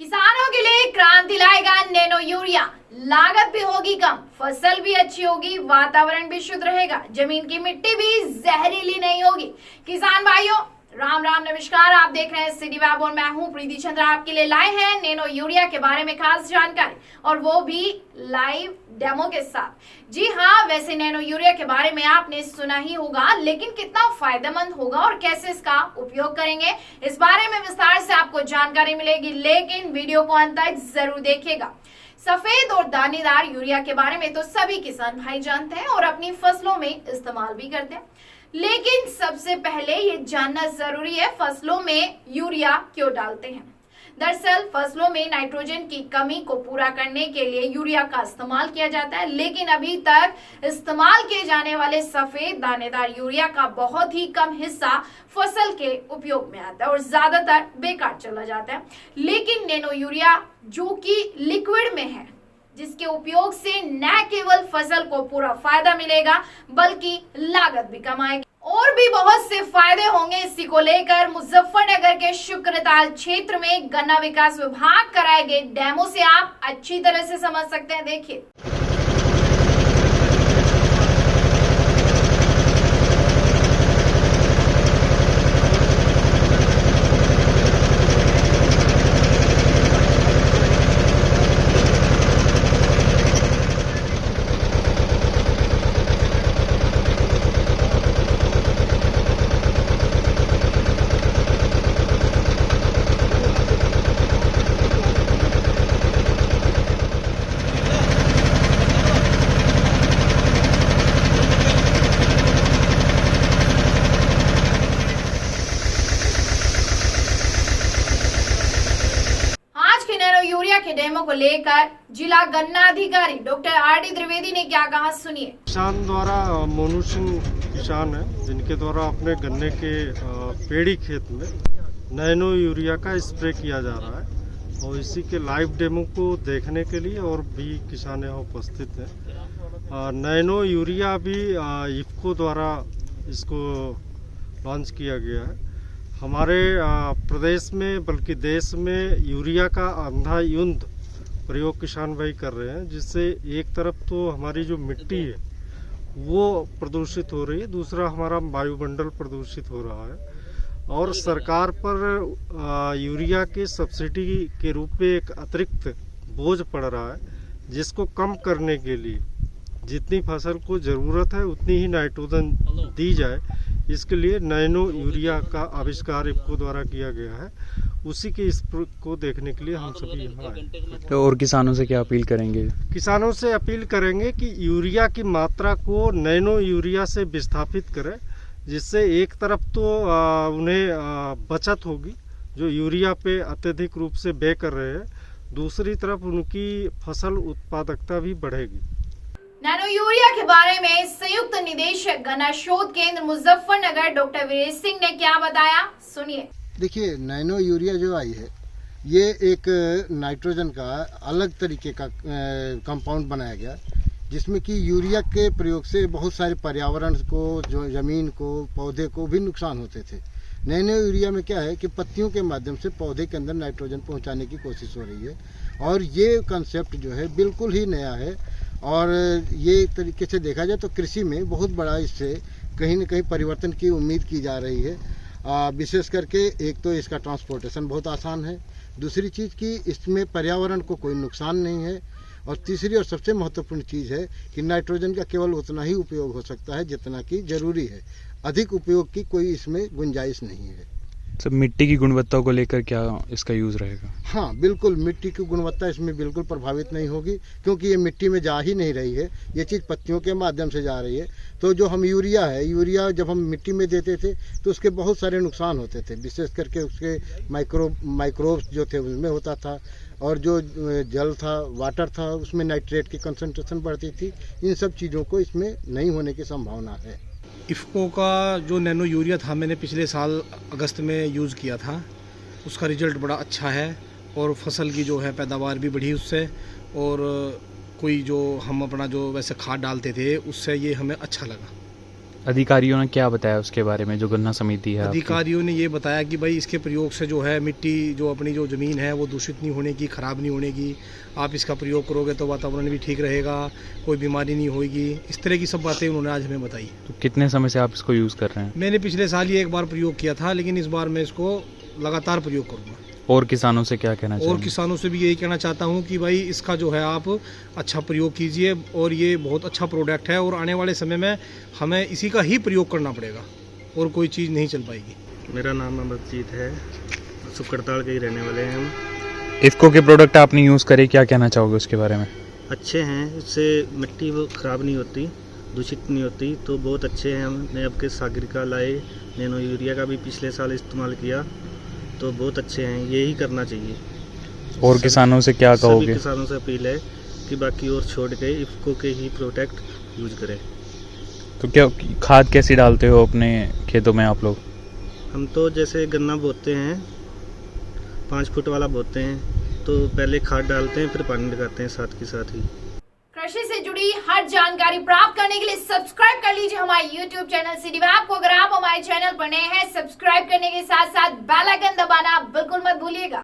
किसानों के लिए क्रांति लाएगा नैनो यूरिया। लागत भी होगी कम, फसल भी अच्छी होगी, वातावरण भी शुद्ध रहेगा, जमीन की मिट्टी भी जहरीली नहीं होगी। किसान भाइयों, राम राम नमस्कार। आप देख रहे हैं सिटी वेब और मैं हूं प्रीति चंद्रा। आपके लिए लाए हैं नैनो यूरिया के बारे में खास जानकारी, और वो भी लाइव डेमो के साथ। जी हाँ, वैसे नैनो यूरिया के बारे में आपने सुना ही होगा, लेकिन कितना फायदेमंद होगा और कैसे इसका उपयोग करेंगे, इस बारे में विस्तार से आपको जानकारी मिलेगी। लेकिन वीडियो को अंत तक जरूर देखिएगा। सफेद और दानेदार यूरिया के बारे में तो सभी किसान भाई जानते हैं और अपनी फसलों में इस्तेमाल भी करते हैं, लेकिन सबसे पहले ये जानना जरूरी है फसलों में यूरिया क्यों डालते हैं। दरअसल फसलों में नाइट्रोजन की कमी को पूरा करने के लिए यूरिया का इस्तेमाल किया जाता है, लेकिन अभी तक इस्तेमाल किए जाने वाले सफेद दानेदार यूरिया का बहुत ही कम हिस्सा फसल के उपयोग में आता है और ज्यादातर बेकार चला जाता है। लेकिन नैनो यूरिया जो कि लिक्विड में है, जिसके उपयोग से न केवल फसल को पूरा फायदा मिलेगा बल्कि लागत भी कम आएगी और भी बहुत से फायदे होंगे। इसी को लेकर मुजफ्फरनगर के शुक्रताल क्षेत्र में गन्ना विकास विभाग कराए गए डेमो से आप अच्छी तरह से समझ सकते हैं। देखिए, यूरिया के डेमो को लेकर जिला गन्ना अधिकारी डॉक्टर आर.डी. द्विवेदी ने क्या कहा, सुनिए। किसान द्वारा मोनू सिंह किसान है, जिनके द्वारा अपने गन्ने के पेड़ी खेत में नैनो यूरिया का स्प्रे किया जा रहा है और इसी के लाइव डेमो को देखने के लिए और भी किसान यहाँ उपस्थित हैं। नैनो यूरिया भी इफ्को द्वारा इसको लॉन्च किया गया है। हमारे प्रदेश में बल्कि देश में यूरिया का अंधाधुंध प्रयोग किसान भाई कर रहे हैं, जिससे एक तरफ तो हमारी जो मिट्टी है वो प्रदूषित हो रही है, दूसरा हमारा वायुमंडल प्रदूषित हो रहा है और सरकार पर यूरिया के सब्सिडी के रूप में एक अतिरिक्त बोझ पड़ रहा है, जिसको कम करने के लिए जितनी फसल को ज़रूरत है उतनी ही नाइट्रोजन दी जाए, इसके लिए नैनो यूरिया का आविष्कार इफ्को द्वारा किया गया है। उसी के इस को देखने के लिए हम सभी यहाँ आए। तो और किसानों से क्या अपील करेंगे? किसानों से अपील करेंगे कि यूरिया की मात्रा को नैनो यूरिया से विस्थापित करें, जिससे एक तरफ तो उन्हें बचत होगी जो यूरिया पे अत्यधिक रूप से व्यय कर रहे हैं, दूसरी तरफ उनकी फसल उत्पादकता भी बढ़ेगी। नैनो यूरिया के बारे में संयुक्त निदेशक गन्ना शोध केंद्र मुजफ्फरनगर डॉक्टर वीरेश सिंह ने क्या बताया, सुनिए। देखिए, नैनो यूरिया जो आई है ये एक नाइट्रोजन का अलग तरीके का कंपाउंड बनाया गया, जिसमें कि यूरिया के प्रयोग से बहुत सारे पर्यावरण को, जो जमीन को, पौधे को भी नुकसान होते थे। नैनो यूरिया में क्या है कि पत्तियों के माध्यम से पौधे के अंदर नाइट्रोजन पहुंचाने की कोशिश हो रही है और ये कंसेप्ट जो है बिल्कुल ही नया है और ये एक तरीके से देखा जाए तो कृषि में बहुत बड़ा इससे कहीं न कहीं परिवर्तन की उम्मीद की जा रही है। विशेष करके एक तो इसका ट्रांसपोर्टेशन बहुत आसान है, दूसरी चीज़ कि इसमें पर्यावरण को कोई नुकसान नहीं है और तीसरी और सबसे महत्वपूर्ण चीज़ है कि नाइट्रोजन का केवल उतना ही उपयोग हो सकता है जितना कि जरूरी है, अधिक उपयोग की कोई इसमें गुंजाइश नहीं है। सब मिट्टी की गुणवत्ता को लेकर क्या इसका यूज रहेगा? हाँ बिल्कुल, मिट्टी की गुणवत्ता इसमें बिल्कुल प्रभावित नहीं होगी, क्योंकि ये मिट्टी में जा ही नहीं रही है, ये चीज़ पत्तियों के माध्यम से जा रही है। तो जो हम यूरिया जब हम मिट्टी में देते थे तो उसके बहुत सारे नुकसान होते थे, विशेष करके उसके माइक्रोब्स जो थे उसमें होता था और जो जल था, वाटर था, उसमें नाइट्रेट की कंसंट्रेशन बढ़ती थी। इन सब चीज़ों को इसमें नहीं होने की संभावना है। इफ्को का जो नैनो यूरिया था मैंने पिछले साल अगस्त में यूज़ किया था, उसका रिजल्ट बड़ा अच्छा है और फसल की जो है पैदावार भी बढ़ी उससे, और कोई जो हम अपना जो वैसे खाद डालते थे उससे ये हमें अच्छा लगा। अधिकारियों ने क्या बताया उसके बारे में, जो गन्ना समिति है आपकी? अधिकारियों ने ये बताया कि भाई इसके प्रयोग से जो है मिट्टी, जो अपनी जो ज़मीन है वो दूषित नहीं होने की, ख़राब नहीं होने की। आप इसका प्रयोग करोगे तो वातावरण भी ठीक रहेगा, कोई बीमारी नहीं होगी। इस तरह की सब बातें उन्होंने आज हमें बताई। तो कितने समय से आप इसको यूज़ कर रहे हैं? मैंने पिछले साल ही एक बार प्रयोग किया था, लेकिन इस बार मैं इसको लगातार प्रयोग करूँगा। और किसानों से क्या कहना और चाहिए? किसानों से भी यही कहना चाहता हूँ कि भाई इसका जो है आप अच्छा प्रयोग कीजिए, और ये बहुत अच्छा प्रोडक्ट है, और आने वाले समय में हमें इसी का ही प्रयोग करना पड़ेगा और कोई चीज़ नहीं चल पाएगी। मेरा नाम अमरजीत है, सुकड़ताल के ही रहने वाले हैं हम। इफ्को के प्रोडक्ट आपने यूज़ करे, क्या कहना चाहोगे उसके बारे में? अच्छे हैं, इससे मिट्टी वो ख़राब नहीं होती, दूषित नहीं होती, तो बहुत अच्छे हैं। हमने अब के सागर का लाए, नैनो यूरिया का भी पिछले साल इस्तेमाल किया, तो बहुत अच्छे हैं। यही करना चाहिए। और किसानों से क्या सभी कहोगे? किसानों से अपील है कि बाकी और छोड़ के इफ्को के ही प्रोडक्ट यूज करें। तो क्या खाद कैसी डालते हो अपने खेतों में आप लोग? हम तो जैसे गन्ना बोते हैं, 5 फुट वाला बोते हैं, तो पहले खाद डालते हैं, फिर पानी लगाते हैं साथ के साथ ही। कृषि से जुड़ी हर जानकारी प्राप्त करने के लिए सब्सक्राइब कर लीजिए हमारे YouTube चैनल सिटी वैब को। अगर आप हमारे चैनल पर नए हैं, सब्सक्राइब करने के साथ साथ बेल आइकन दबाना बिल्कुल मत भूलिएगा।